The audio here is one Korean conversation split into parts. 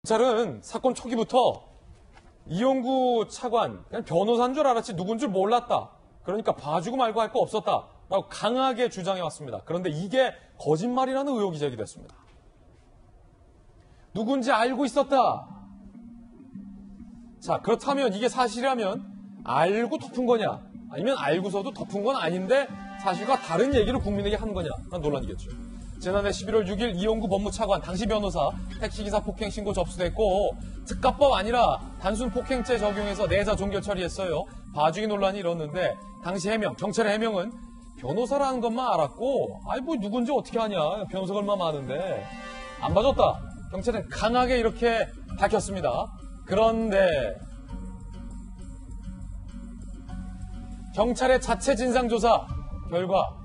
경찰은 사건 초기부터 이용구 차관 그냥 변호사인 줄 알았지 누군 줄 몰랐다. 그러니까 봐주고 말고 할 거 없었다. 라고 강하게 주장해왔습니다. 그런데 이게 거짓말이라는 의혹이 제기됐습니다. 누군지 알고 있었다. 자, 그렇다면 이게 사실이라면 알고 덮은 거냐? 아니면 알고서도 덮은 건 아닌데 사실과 다른 얘기를 국민에게 한 거냐? 그런 논란이겠죠. 지난해 11월 6일 이용구 법무차관 당시 변호사 택시기사 폭행 신고 접수됐고 특가법 아니라 단순 폭행죄 적용해서 내사 종결 처리했어요. 봐주기 논란이 일었는데 당시 해명, 경찰의 해명은 변호사라는 것만 알았고 아이 뭐 누군지 어떻게 아냐. 변호사가 얼마나 많은데. 안 봐줬다. 경찰은 강하게 이렇게 밝혔습니다. 그런데 경찰의 자체 진상조사 결과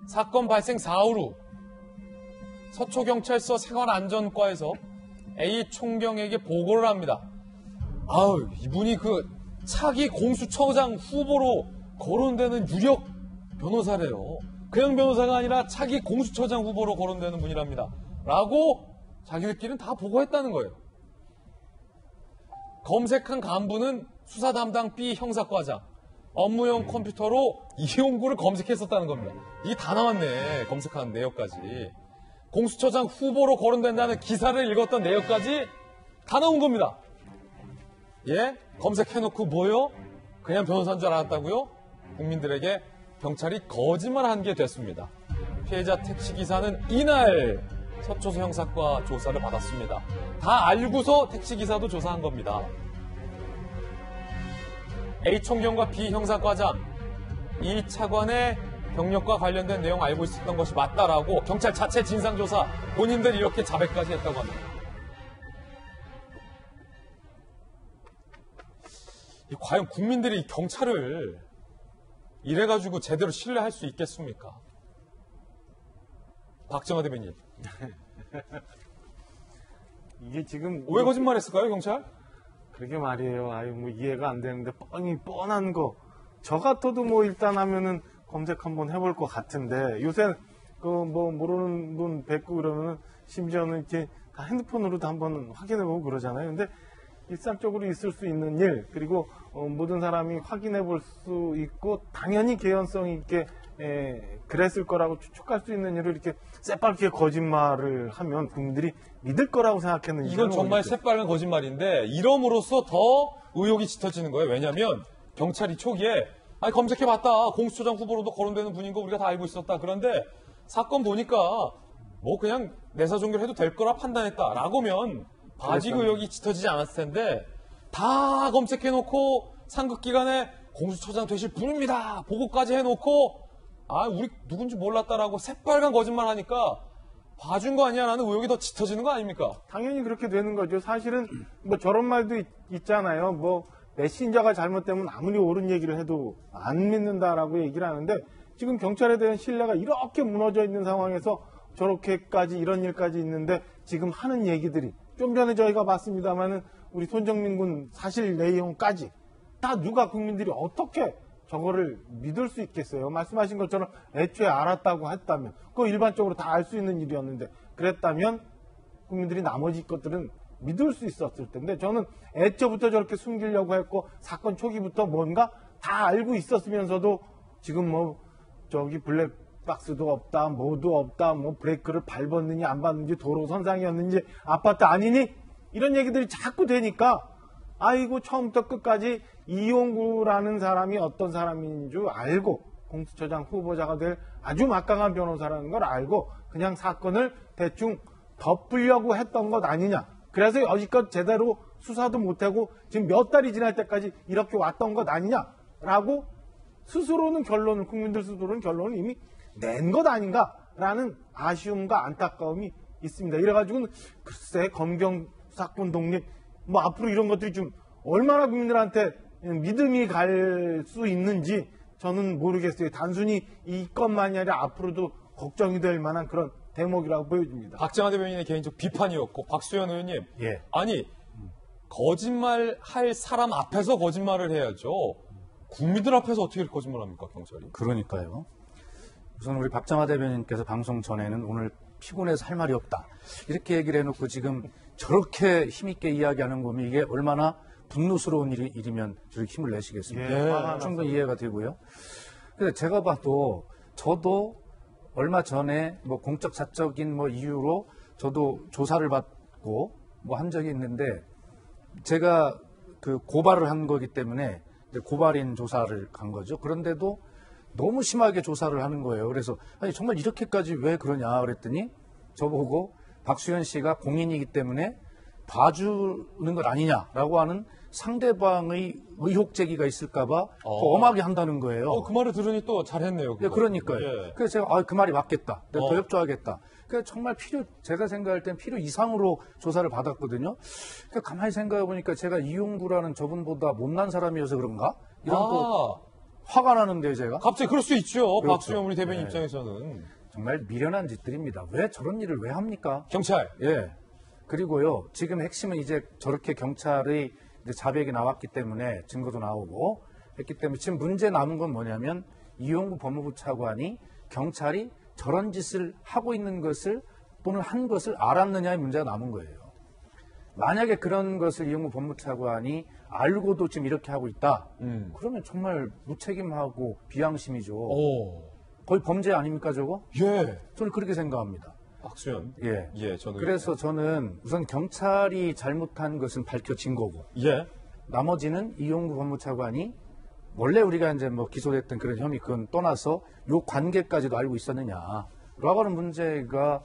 사건 발생 4일 후 서초경찰서 생활안전과에서 A 총경에게 보고를 합니다. 아우, 이분이 그 차기 공수처장 후보로 거론되는 유력 변호사래요. 그냥 변호사가 아니라 차기 공수처장 후보로 거론되는 분이랍니다. 라고 자기들끼리는 다 보고했다는 거예요. 검색한 간부는 수사 담당 B 형사과장, 업무용 컴퓨터로 이용구를 검색했었다는 겁니다. 이게 다 나왔네. 검색한 내역까지. 공수처장 후보로 거론된다는 기사를 읽었던 내역까지 다 나온 겁니다. 예? 검색해놓고 뭐요? 그냥 변호사인 줄 알았다고요? 국민들에게 경찰이 거짓말한 게 됐습니다. 피해자 택시기사는 이날 서초소 형사과 조사를 받았습니다. 다 알고서 택시기사도 조사한 겁니다. A 총경과 B 형사과장, 이 차관의 경력과 관련된 내용 알고 있었던 것이 맞다라고 경찰 자체 진상조사 본인들이 이렇게 자백까지 했다고 합니다. 과연 국민들이 경찰을 이래가지고 제대로 신뢰할 수 있겠습니까? 박정화 대변인. 이게 지금 왜 거짓말했을까요, 경찰? 그러게 말이에요. 아유, 뭐 이해가 안 되는데 뻔한 거. 저 같아도 뭐 일단 하면은 검색 한번 해볼 것 같은데 요새 그 뭐 모르는 분 뵙고 그러면은 심지어는 이렇게 다 핸드폰으로도 한번 확인해보고 그러잖아요. 근데 일상적으로 있을 수 있는 일 그리고 모든 사람이 확인해볼 수 있고 당연히 개연성 있게 그랬을 거라고 추측할 수 있는 일을 이렇게 새빨게 거짓말을 하면 국민들이 믿을 거라고 생각했는지 이건 정말 새빨간 거짓말인데 이럼으로써 더 의혹이 짙어지는 거예요. 왜냐하면 경찰이 초기에 아니 검색해봤다. 공수처장 후보로도 거론되는 분인 거 우리가 다 알고 있었다. 그런데 사건 보니까 뭐 그냥 내사 종결해도 될 거라 판단했다라고면 아직 의혹이 짙어지지 않았을 텐데 다 검색해놓고 상급기관에 공수처장 되실 분입니다. 보고까지 해놓고 아 우리 누군지 몰랐다라고 새빨간 거짓말 하니까 봐준 거 아니야라는 의혹이 더 짙어지는 거 아닙니까? 당연히 그렇게 되는 거죠. 사실은 뭐 저런 말도 있잖아요. 뭐 메신저가 잘못되면 아무리 옳은 얘기를 해도 안 믿는다라고 얘기를 하는데 지금 경찰에 대한 신뢰가 이렇게 무너져 있는 상황에서 저렇게까지 이런 일까지 있는데 지금 하는 얘기들이 좀 전에 저희가 봤습니다만은 우리 손정민 군 사실 내용까지 다 누가 국민들이 어떻게 저거를 믿을 수 있겠어요? 말씀하신 것처럼 애초에 알았다고 했다면 그거 일반적으로 다 알 수 있는 일이었는데 그랬다면 국민들이 나머지 것들은 믿을 수 있었을 텐데 저는 애초부터 저렇게 숨기려고 했고 사건 초기부터 뭔가 다 알고 있었으면서도 지금 뭐 저기 블랙박스도 없다 뭐도 없다 뭐 브레이크를 밟았느니 안 밟는지 도로 선상이었는지 아파트 아니니 이런 얘기들이 자꾸 되니까 아이고 처음부터 끝까지 이용구라는 사람이 어떤 사람인 줄 알고 공수처장 후보자가 될 아주 막강한 변호사라는 걸 알고 그냥 사건을 대충 덮으려고 했던 것 아니냐. 그래서 여지껏 제대로 수사도 못하고 지금 몇 달이 지날 때까지 이렇게 왔던 것 아니냐라고 스스로는 결론을 국민들 스스로는 결론을 이미 낸 것 아닌가라는 아쉬움과 안타까움이 있습니다. 이래가지고는 글쎄 검경 사건 독립 뭐 앞으로 이런 것들이 좀 얼마나 국민들한테 믿음이 갈 수 있는지 저는 모르겠어요. 단순히 이것만이 아니라 앞으로도 걱정이 될 만한 그런 대목이라고 보여집니다. 박정화 대변인의 개인적 비판이었고 박수현 의원님 예. 아니 거짓말할 사람 앞에서 거짓말을 해야죠. 국민들 앞에서 어떻게 거짓말합니까 경찰이? 그러니까요. 우선 우리 박정화 대변인께서 방송 전에는 오늘 피곤해서 할 말이 없다 이렇게 얘기를 해놓고 지금 저렇게 힘있게 이야기하는 거면 이게 얼마나 분노스러운 일이면 저렇게 힘을 내시겠습니까? 예, 화가 충분히 이해가 되고요. 근데 제가 봐도 저도 얼마 전에 뭐 공적 사적인 뭐 이유로 저도 조사를 받고 뭐 한 적이 있는데 제가 그 고발을 한 거기 때문에 이제 고발인 조사를 간 거죠. 그런데도 너무 심하게 조사를 하는 거예요. 그래서 아니 정말 이렇게까지 왜 그러냐 그랬더니 저보고 박수현 씨가 공인이기 때문에 봐주는 것 아니냐라고 하는 상대방의 의혹 제기가 있을까봐 더 엄하게 한다는 거예요. 그 말을 들으니 또 잘했네요. 예, 그러니까요. 예. 그래서 제가 그 말이 맞겠다. 내가 어. 더 협조하겠다. 그래서 정말 제가 생각할 땐 필요 이상으로 조사를 받았거든요. 그러니까 가만히 생각해 보니까 제가 이용구라는 저분보다 못난 사람이어서 그런가? 이런 또 화가 나는데요, 제가. 갑자기 그럴 수 있죠. 그렇죠. 박수영 우리 대변인 네. 입장에서는. 정말 미련한 짓들입니다. 왜 저런 일을 왜 합니까? 경찰. 예. 그리고요, 지금 핵심은 이제 저렇게 경찰의 이제 자백이 나왔기 때문에 증거도 나오고 했기 때문에 지금 문제 남은 건 뭐냐면 이용구 법무부 차관이 경찰이 저런 짓을 하고 있는 것을 또는 한 것을 알았느냐의 문제가 남은 거예요. 만약에 그런 것을 이용구 법무부 차관이 알고도 지금 이렇게 하고 있다. 그러면 정말 무책임하고 비양심이죠. 오. 거의 범죄 아닙니까 저거? 예. 저는 그렇게 생각합니다. 박수현. 예. 예, 저는. 그래서 저는 우선 경찰이 잘못한 것은 밝혀진 거고 예. 나머지는 이용구 법무차관이 원래 우리가 이제 뭐 기소됐던 그런 혐의 그건 떠나서 요 관계까지도 알고 있었느냐라고 하는 문제가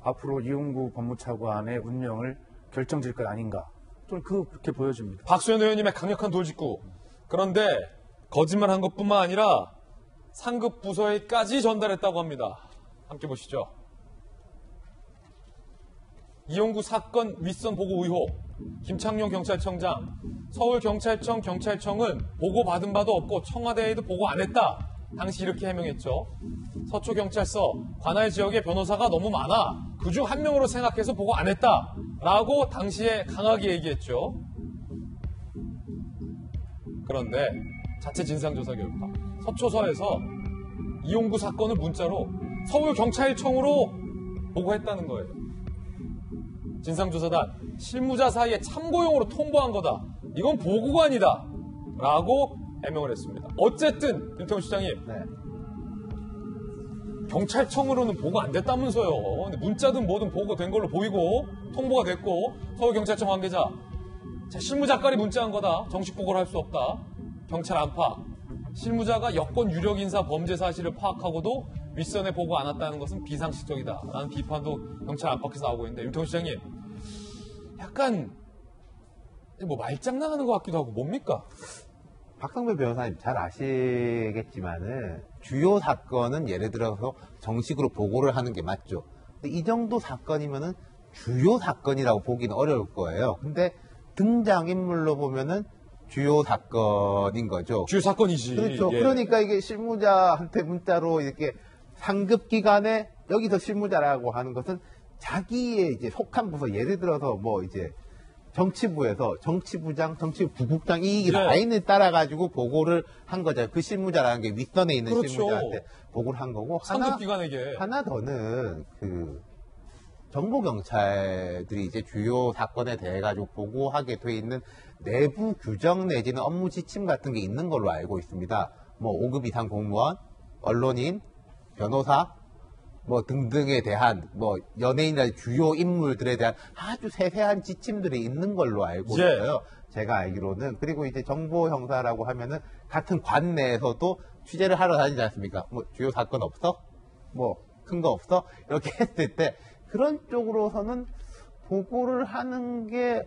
앞으로 이용구 법무차관의 운명을 결정질 것 아닌가. 저는 그렇게 보여집니다. 박수현 의원님의 강력한 돌직구. 그런데 거짓말한 것뿐만 아니라 상급 부서에까지 전달했다고 합니다. 함께 보시죠. 이용구 사건 윗선 보고 의혹. 김창룡 경찰청장. 서울경찰청 경찰청은 보고받은 바도 없고 청와대에도 보고 안 했다. 당시 이렇게 해명했죠. 서초경찰서 관할 지역에 변호사가 너무 많아. 그중 한 명으로 생각해서 보고 안 했다. 라고 당시에 강하게 얘기했죠. 그런데 자체 진상조사 결과 서초서에서 이용구 사건을 문자로 서울경찰청으로 보고했다는 거예요. 진상조사단 실무자 사이에 참고용으로 통보한 거다. 이건 보고가 아니다. 라고 해명을 했습니다. 어쨌든 윤태훈 시장님 네. 경찰청으로는 보고 안 됐다면서요. 근데 문자든 뭐든 보고된 걸로 보이고 통보가 됐고 서울경찰청 관계자 실무자까지 문자한 거다. 정식 보고를 할 수 없다. 경찰 안파. 실무자가 여권 유력 인사 범죄 사실을 파악하고도 윗선에 보고 안 왔다는 것은 비상식적이다. 라는 비판도 경찰 안팎에서 나오고 있는데 윤태훈 시장님 약간 뭐 말장난하는 것 같기도 하고 뭡니까? 박성배 변호사님 잘 아시겠지만은 주요 사건은 예를 들어서 정식으로 보고를 하는 게 맞죠. 근데 이 정도 사건이면은 주요 사건이라고 보기는 어려울 거예요. 근데 등장인물로 보면은 주요 사건인 거죠. 주요 사건이지. 그렇죠. 예. 그러니까 이게 실무자한테 문자로 이렇게 상급 기관에 여기서 실무자라고 하는 것은 자기의 이제 속한 부서, 예를 들어서 뭐 이제 정치부에서 정치부장, 정치부 부국장 이 네. 라인을 따라가지고 보고를 한 거잖아요. 그 실무자라는 게 윗선에 있는 그렇죠. 실무자한테 보고를 한 거고. 상급기관에게. 하나 더는 그 정보경찰들이 이제 주요 사건에 대해 가지고 보고하게 돼 있는 내부 규정 내지는 업무 지침 같은 게 있는 걸로 알고 있습니다. 뭐 5급 이상 공무원, 언론인, 변호사, 뭐 등등에 대한 뭐 연예인이나 주요 인물들에 대한 아주 세세한 지침들이 있는 걸로 알고 예. 있어요. 제가 알기로는. 그리고 이제 정보 형사라고 하면은 같은 관 내에서도 취재를 하러 다니지 않습니까? 뭐 주요 사건 없어? 뭐 큰 거 없어? 이렇게 했을 때 그런 쪽으로서는 보고를 하는 게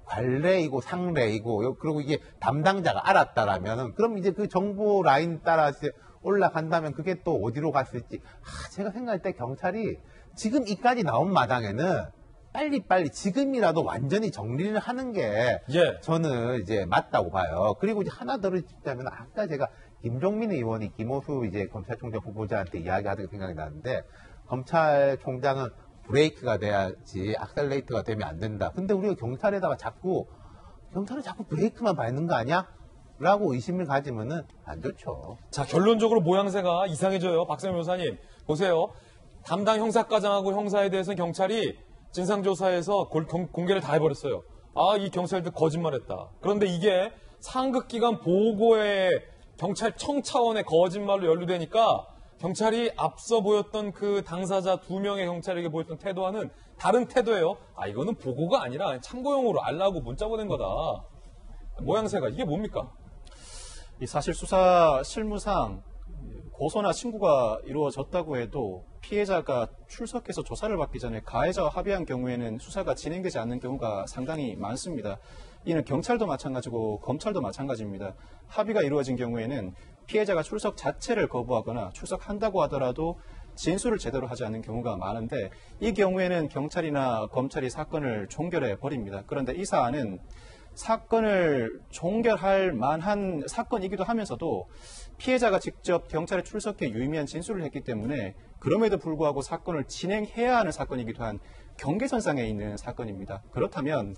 관례이고 상례이고 그리고 이게 담당자가 알았다라면은 그럼 이제 그 정보 라인 따라 이제 올라간다면 그게 또 어디로 갔을지 제가 생각할 때 경찰이 지금 이까지 나온 마당에는 빨리빨리 지금이라도 완전히 정리를 하는 게 예. 저는 이제 맞다고 봐요. 그리고 이제 하나 더 짚자면 아까 제가 김종민 의원이 김호수 이제 검찰총장 후보자한테 이야기하던 게 생각이 나는데 검찰총장은 브레이크가 돼야지 악셀레이터가 되면 안 된다. 근데 우리가 경찰은 자꾸 브레이크만 밟는 거 아니야? 라고 의심을 가지면은 안 좋죠. 자, 결론적으로 모양새가 이상해져요. 박세현 변호사님. 보세요. 담당 형사과장하고 형사에 대해서는 경찰이 진상조사에서 공개를 다 해버렸어요. 아, 이 경찰들 거짓말했다. 그런데 이게 상급기관 보고에 경찰청 차원의 거짓말로 연루되니까 경찰이 앞서 보였던 그 당사자 2명의 경찰에게 보였던 태도와는 다른 태도예요. 아, 이거는 보고가 아니라 참고용으로 알라고 문자 보낸 거다. 모양새가 이게 뭡니까? 이 사실 수사 실무상 고소나 신고가 이루어졌다고 해도 피해자가 출석해서 조사를 받기 전에 가해자와 합의한 경우에는 수사가 진행되지 않는 경우가 상당히 많습니다. 이는 경찰도 마찬가지고 검찰도 마찬가지입니다. 합의가 이루어진 경우에는 피해자가 출석 자체를 거부하거나 출석한다고 하더라도 진술을 제대로 하지 않는 경우가 많은데 이 경우에는 경찰이나 검찰이 사건을 종결해 버립니다. 그런데 이 사안은 사건을 종결할 만한 사건이기도 하면서도 피해자가 직접 경찰에 출석해 유의미한 진술을 했기 때문에 그럼에도 불구하고 사건을 진행해야 하는 사건이기도 한 경계선상에 있는 사건입니다. 그렇다면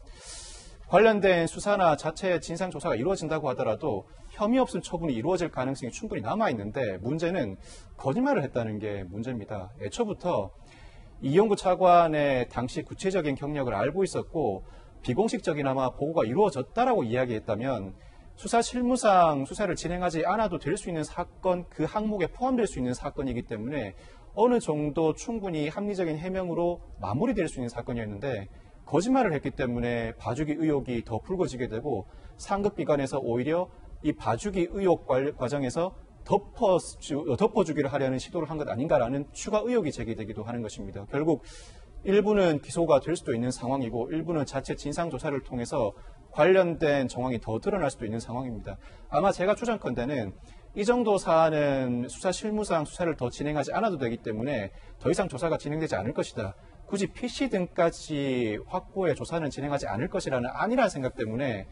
관련된 수사나 자체 진상조사가 이루어진다고 하더라도 혐의 없음 처분이 이루어질 가능성이 충분히 남아있는데 문제는 거짓말을 했다는 게 문제입니다. 애초부터 이용구 차관의 당시 구체적인 경력을 알고 있었고 비공식적이나마 보고가 이루어졌다라고 이야기했다면 수사 실무상 수사를 진행하지 않아도 될 수 있는 사건, 그 항목에 포함될 수 있는 사건이기 때문에 어느 정도 충분히 합리적인 해명으로 마무리될 수 있는 사건이었는데 거짓말을 했기 때문에 봐주기 의혹이 더 불거지게 되고 상급기관에서 오히려 이 봐주기 의혹 과정에서 덮어주기를 하려는 시도를 한 것 아닌가라는 추가 의혹이 제기되기도 하는 것입니다. 결국 일부는 기소가 될 수도 있는 상황이고 일부는 자체 진상조사를 통해서 관련된 정황이 더 드러날 수도 있는 상황입니다. 아마 제가 추정컨대는 이 정도 사안은 수사 실무상 수사를 더 진행하지 않아도 되기 때문에 더 이상 조사가 진행되지 않을 것이다. 굳이 PC 등까지 확보해 조사는 진행하지 않을 것이라는 안일한 생각 때문에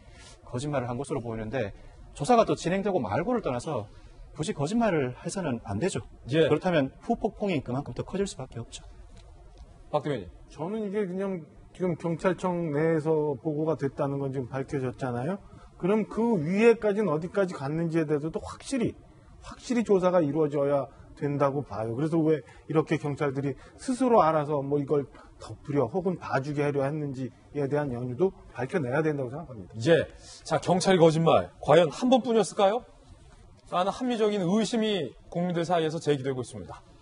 거짓말을 한 것으로 보이는데 조사가 더 진행되고 말고를 떠나서 굳이 거짓말을 해서는 안 되죠. 예. 그렇다면 후폭풍이 그만큼 더 커질 수밖에 없죠. 박 대변인. 저는 이게 그냥 지금 경찰청 내에서 보고가 됐다는 건 지금 밝혀졌잖아요. 그럼 그 위에까지는 어디까지 갔는지에 대해서도 확실히 조사가 이루어져야 된다고 봐요. 그래서 왜 이렇게 경찰들이 스스로 알아서 뭐 이걸 덮으려 혹은 봐주게 하려 했는지에 대한 연유도 밝혀내야 된다고 생각합니다. 자, 경찰 거짓말. 과연 한 번뿐이었을까요? 라는 합리적인 의심이 국민들 사이에서 제기되고 있습니다.